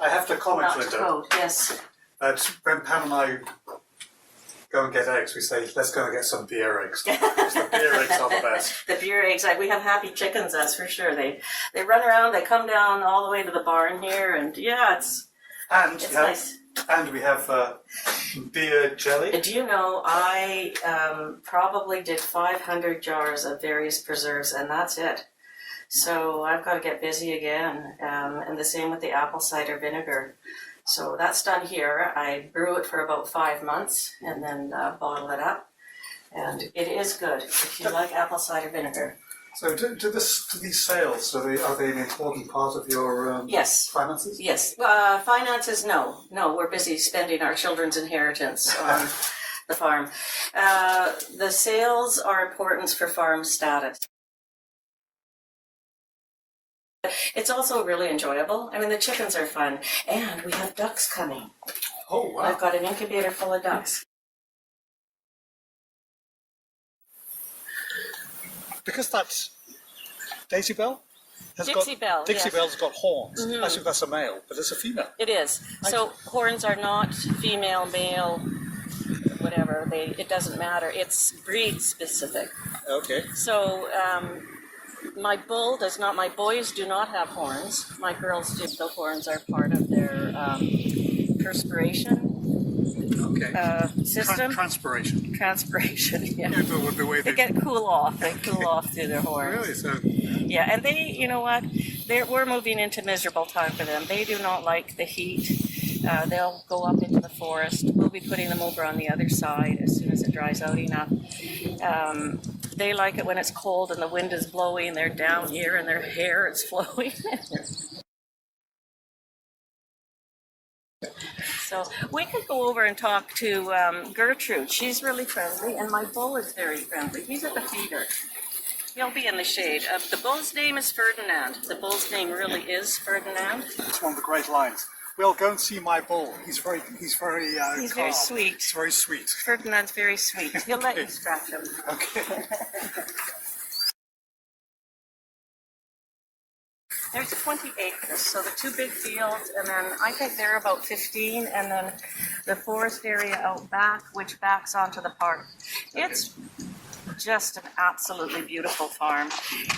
I have to comment, not Linda, coat. Yes. that when Pam and I go and get eggs, we say, let's go and get some beer eggs. Because the beer eggs are the best. The beer eggs, we have happy chickens, that's for sure. They run around, they come down all the way to the barn here, and yeah, it's nice. And we have beer jelly. Do you know, I probably did 500 jars of various preserves, and that's it. So I've got to get busy again, and the same with the apple cider vinegar. So that's done here. I brew it for about 5 months and then bottle it up. And it is good if you like apple cider vinegar. So do these sales, are they an important part of your yes. finances? Yes. Finances, no. No, we're busy spending our children's inheritance on the farm. The sales are important for farm status. It's also really enjoyable. I mean, the chickens are fun. And we have ducks coming. Oh, wow. I've got an incubator full of ducks. Because that's Daisy Bell? Dixie Bell, Dixie yes. Bell's got horns. Mm-hmm. Actually, that's a male, but it's a female. It is. So horns are not female, male, whatever. It doesn't matter. It's breed specific. Okay. So my boys do not have horns. My girls do. The horns are part of their perspiration system. Transpiration, yeah. They get cool off. They cool off through their horns. Really? So... Yeah, and they, you know what? We're moving into miserable time for them. They do not like the heat. They'll go up into the forest. We'll be putting them over on the other side as soon as it dries out enough. They like it when it's cold and the wind is blowing. They're down here and their hair is flowing. So we could go over and talk to Gertrude. She's really friendly, and my bull is very friendly. He's at the feeder. He'll be in the shade. The bull's name is Ferdinand. The bull's name really is Ferdinand. It's one of the great lines. We'll go and see my bull. He's very He's calm. very sweet. He's very sweet. Ferdinand's very sweet. He'll let you scratch him. Okay. There's 20 acres, so the two big fields, and then I think they're about 15, and then the forest area out back, which backs onto the park. It's just an absolutely beautiful farm.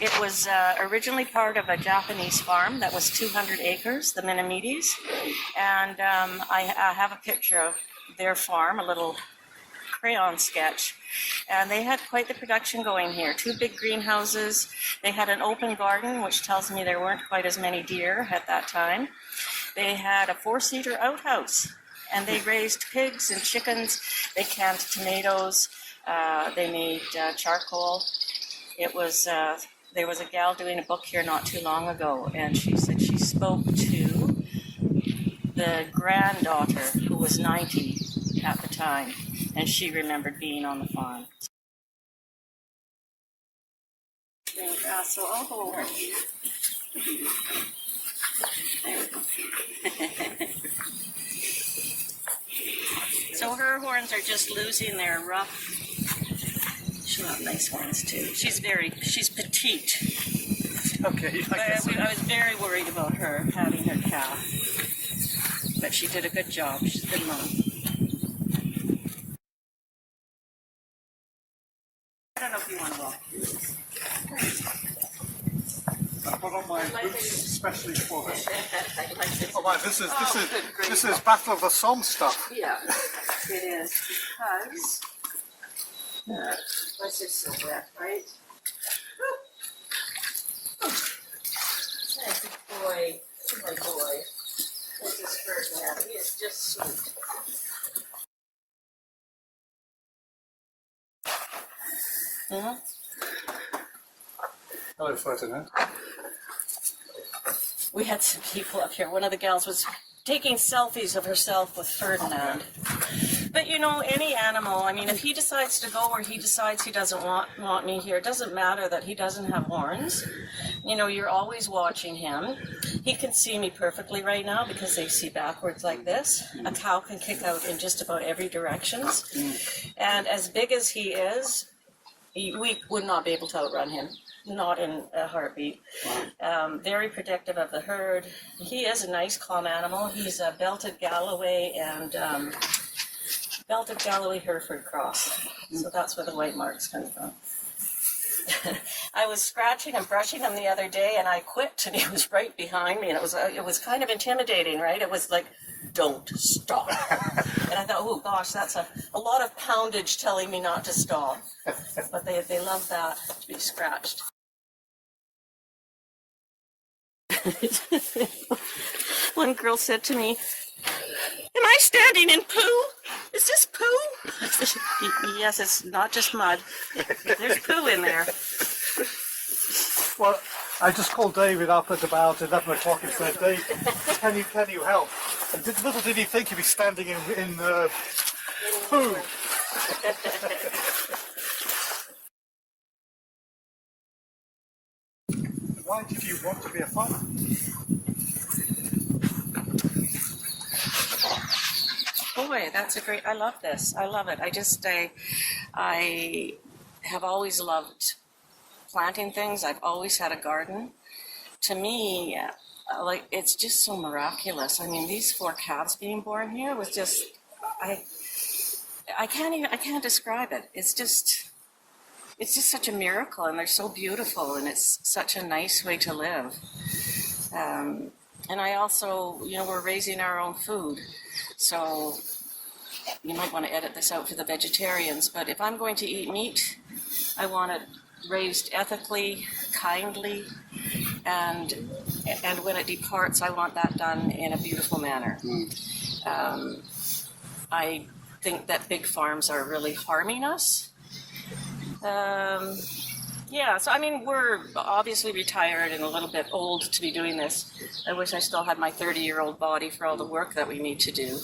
It was originally part of a Japanese farm that was 200 acres, the Minamides, and I have a picture of their farm, a little crayon sketch, and they had quite the production going here. 2 big greenhouses. They had an open garden, which tells me there weren't quite as many deer at that time. They had a 4-seater outhouse, and they raised pigs and chickens. They canned tomatoes. They made charcoal. It was there was a gal doing a book here not too long ago, and she said she spoke to the granddaughter who was 90 at the time, and she remembered being on the farm. So I'll go over here. So her horns are just losing their rough. She'll have nice horns too. She's petite. Okay. I was very worried about her having her calf, but she did a good job. She's a good mom. I don't know if you want to walk. I put on my boots especially for this. Like Oh my, this is Battle of the Somme stuff. Yeah, it is, because let's just sit wet, right? Hey, good boy. Good boy. This is Ferdinand. He is just sweet. Mm-hmm. Hello, Ferdinand. We had some people up here. One of the gals was taking selfies of herself with Ferdinand. But you know, any animal, I mean, if he decides to go where he decides he doesn't want me here, it doesn't matter that he doesn't have horns. You know, you're always watching him. He can see me perfectly right now because they see backwards like this. A cow can kick out in just about every direction. And as big as he is, we would not be able to outrun him. not in a heartbeat. Very protective of the herd. He is a nice, calm animal. He's a belted Galloway and belted Galloway Hereford cross. So that's where the white marks come from. I was scratching and brushing him the other day, and I quit, and he was right behind me, and it was kind of intimidating, right? It was like, don't stop. And I thought, oh gosh, that's a lot of poundage telling me not to stop. But they love that, to be scratched. One girl said to me, am I standing in poo? Is this poo? I said, yes, it's not just mud. There's poo in there. Well, I just called David up at about 11 o'clock and said, Dave, can you help? And little did he think he'd be standing in poo. Why did you want to be a farmer? Boy, that's a great, I love this. I love it. I have always loved planting things. I've always had a garden. To me, like, it's just so miraculous. I mean, these 4 calves being born here was just, I can't describe it. It's just such a miracle, and they're so beautiful, and it's such a nice way to live. And I also, we're raising our own food. So you might want to edit this out for the vegetarians, but if I'm going to eat meat, I want it raised ethically, kindly, and when it departs, I want that done in a beautiful manner. I think that big farms are really harming us. So I mean, we're obviously retired and a little bit old to be doing this. I wish I still had my 30-year-old body for all the work that we need to do.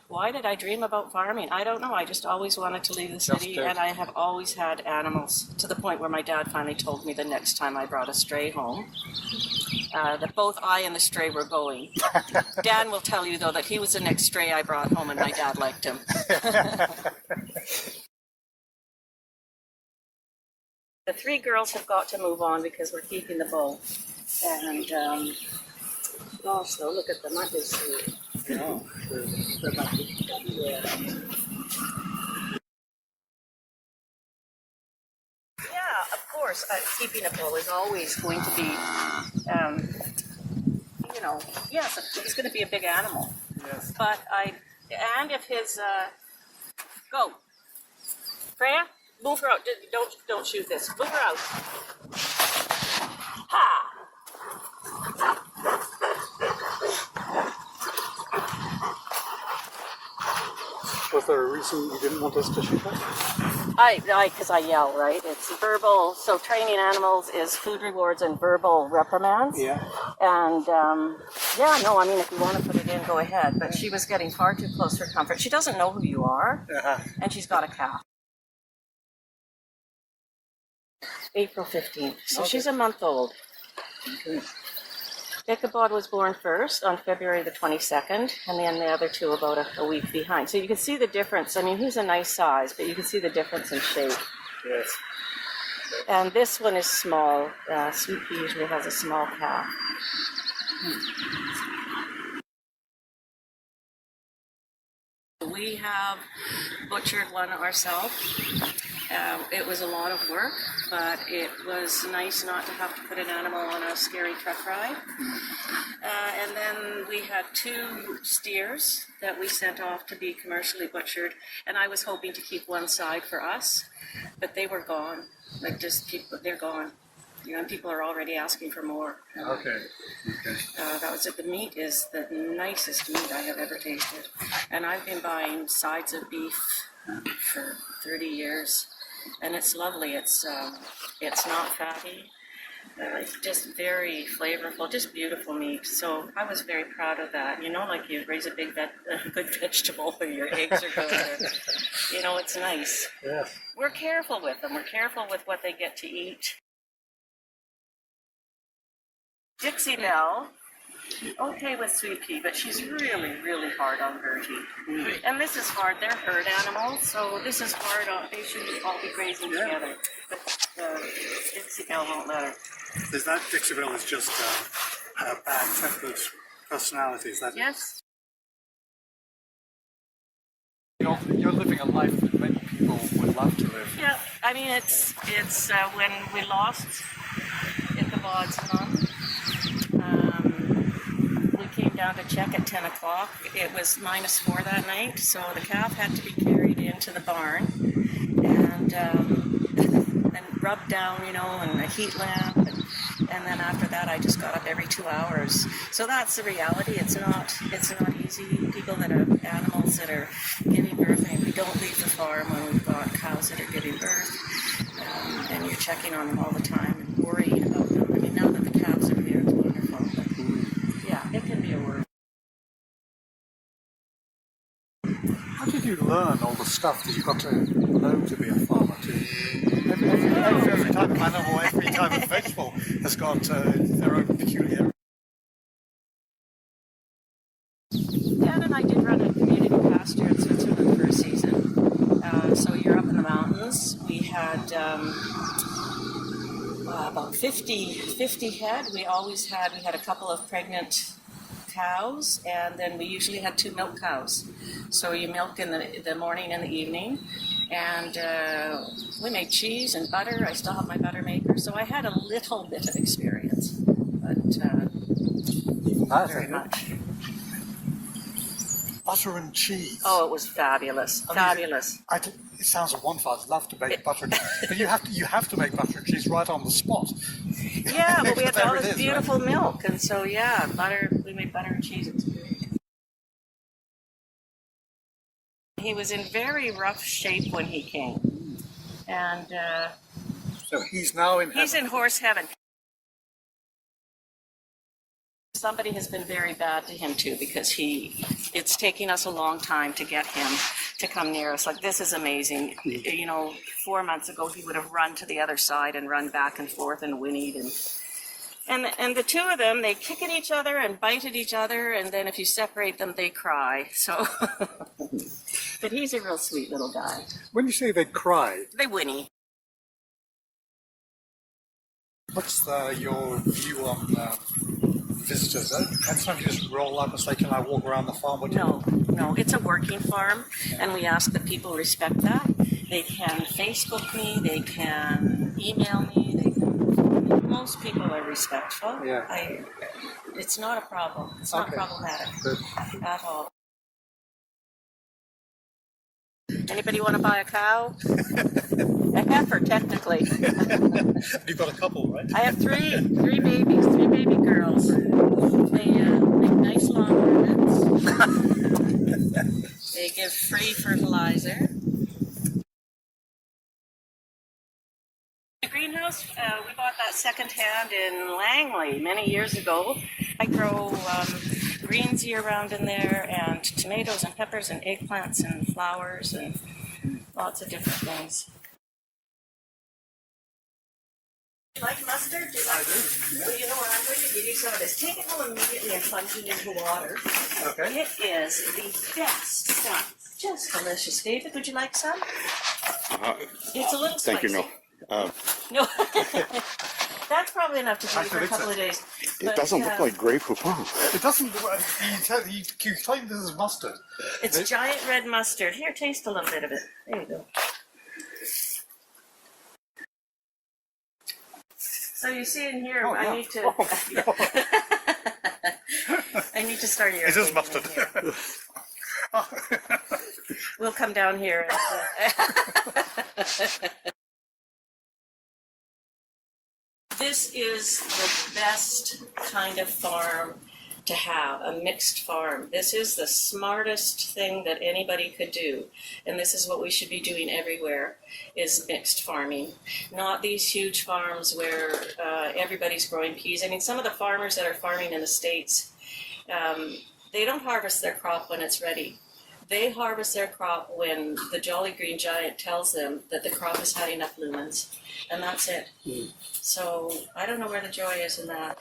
Why did I dream about farming? I don't know. I just always wanted to leave the city, and I have always had animals, to the point where my dad finally told me the next time I brought a stray home that both I and the stray were going. Dan will tell you, though, that he was the next stray I brought home, and my dad liked him. The 3 girls have got to move on because we're keeping the bull. And, gosh, though, look at them. Aren't they sweet? Yeah. Yeah, of course. Keeping a bull is always going to be, yes, he's going to be a big animal. Yes. But and if his, go. Freya, move her out. Don't shoot this. Move her out. Ha! Was there a reason you didn't want us to shoot them? Because I yell, right? It's verbal. So training animals is food rewards and verbal reprimands. Yeah. And, if you want to put it in, go ahead. But she was getting far too close for comfort. She doesn't know who you are. And she's got a calf. April 15th. So she's a month old. Okay. Ichabod was born first on February the 22nd, and then the other 2 about a week behind. So you can see the difference. I mean, he's a nice size, but you can see the difference in shape. Yes. And this one is small. Sweet Pea usually has a small calf. We have butchered one ourselves. It was a lot of work, but it was nice not to have to put an animal on a scary truck ride. And then we had 2 steers that we sent off to be commercially butchered, and I was hoping to keep one side for us, but they were gone. They're gone. And people are already asking for more. Okay. That was it. The meat is the nicest meat I have ever tasted, and I've been buying sides of beef for 30 years. And it's lovely. It's not fatty, just very flavorful, just beautiful meat. So I was very proud of that. Like you raise a good vegetable, or your eggs are good. It's nice. Yes. We're careful with them. We're careful with what they get to eat. Dixie Belle, okay with Sweet Pea, but she's really, really hard on Gertie. And this is hard. They're herd animals, so this is hard. They should all be grazing together. But Dixie Belle won't let her. Is that Dixie Belle is just a bad-tempered personality? Is that Yes. You're living a life that many people would love to live. Yeah, I mean, it's when we lost Ichabod's mum, we came down to check at 10 o'clock. It was -4 that night, so the calf had to be carried into the barn and rubbed down, and a heat lamp. And then after that, I just got up every 2 hours. So that's the reality. It's not easy. People that are animals that are giving birth, and we don't leave the farm when we've got cows that are giving birth, and you're checking on them all the time and worrying about them. I mean, now that the calves are here, it's wonderful. But yeah, it can be a worry. How did you learn all the stuff that you got to know to be a farmer? Every type of animal, every type of vegetable has got their own peculiar. Dad and I did run a community pasture in Switzerland for a season. So you're up in the mountains. We had about 50 head. We had a couple of pregnant cows, and then we usually had 2 milk cows. So you milk in the morning and the evening, and we made cheese and butter. I still have my butter maker, so I had a little bit of experience, but not very much. Butter and cheese. Oh, it was fabulous, fabulous. It sounds wonderful. I'd love to make butter and cheese, but you have to make butter and cheese right on the spot. Yeah, but we had all this Right? beautiful milk, and so yeah, we made butter and cheese. It was great. He was in very rough shape when he came, and So he's now in he's in horse heaven. Somebody has been very bad to him too, because it's taking us a long time to get him to come near us. Like, this is amazing. 4 months ago he would have run to the other side and run back and forth and whinnied, and the two of them, they kick at each other and bite at each other, and then if you separate them, they cry. So, but he's a real sweet little guy. When you say they cry, They whinny. what's your view on visitors? Next time you just roll up and say, "Can I walk around the farm?" No, it's a working farm, and we ask that people respect that. They can Facebook me, they can email me, most people are respectful. Yeah. It's not a problem. It's not problematic at all. Anybody want to buy a cow? A heifer, technically. You've got a couple, right? I have three babies, 3 baby girls. They make nice long ornaments. They give free fertilizer. The greenhouse, we bought that secondhand in Langley many years ago. I grow greens year-round in there, and tomatoes and peppers and eggplants and flowers and lots of different things. Do you like mustard? I do. Yeah. Well, you know what? I'm going to give you some of this. Take it home immediately and plunge it into water. Okay. It is the best stuff. Just delicious. David, would you like some? It's a little spicy. Thank you, no. No. That's probably enough to do for a couple of days. It doesn't look like Grey Poupon. It doesn't. You claim this is mustard. It's giant red mustard. Here, taste a little bit of it. There you go. So you see in here, I need to. I need to start here. It is mustard. We'll come down here. This is the best kind of farm to have, a mixed farm. This is the smartest thing that anybody could do, and this is what we should be doing everywhere, is mixed farming. Not these huge farms where everybody's growing peas. I mean, some of the farmers that are farming in the States, they don't harvest their crop when it's ready. They harvest their crop when the Jolly Green Giant tells them that the crop has had enough lumens, and that's it. So I don't know where the joy is in that.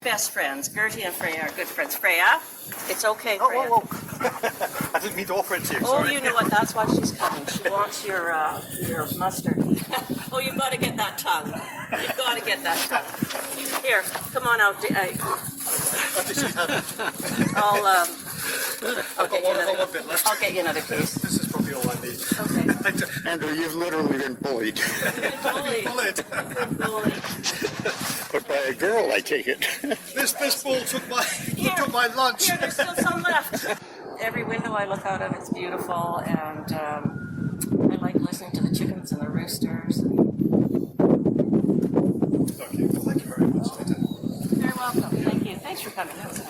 Best friends. Gertie and Freya are good friends. Freya, it's okay, Oh, Freya. whoa, whoa. I didn't mean to offer it to you, Oh, sorry. you know what? That's why she's coming. She wants your mustard. Oh, you've got to get that tongue. You've got to get that tongue. Here, come on out. I've got one bit left. I'll get you another piece. This is probably all I need. Okay. Andrew, you've literally been bullied. Bullied. Bullied. But by a girl, I take it. This ball took my lunch. Here, there's still some left. Every window I look out of, it's beautiful, and I like listening to the chickens and the roosters. Okay, well, thank you very much. You're welcome. Thank you. Thanks for coming. That was a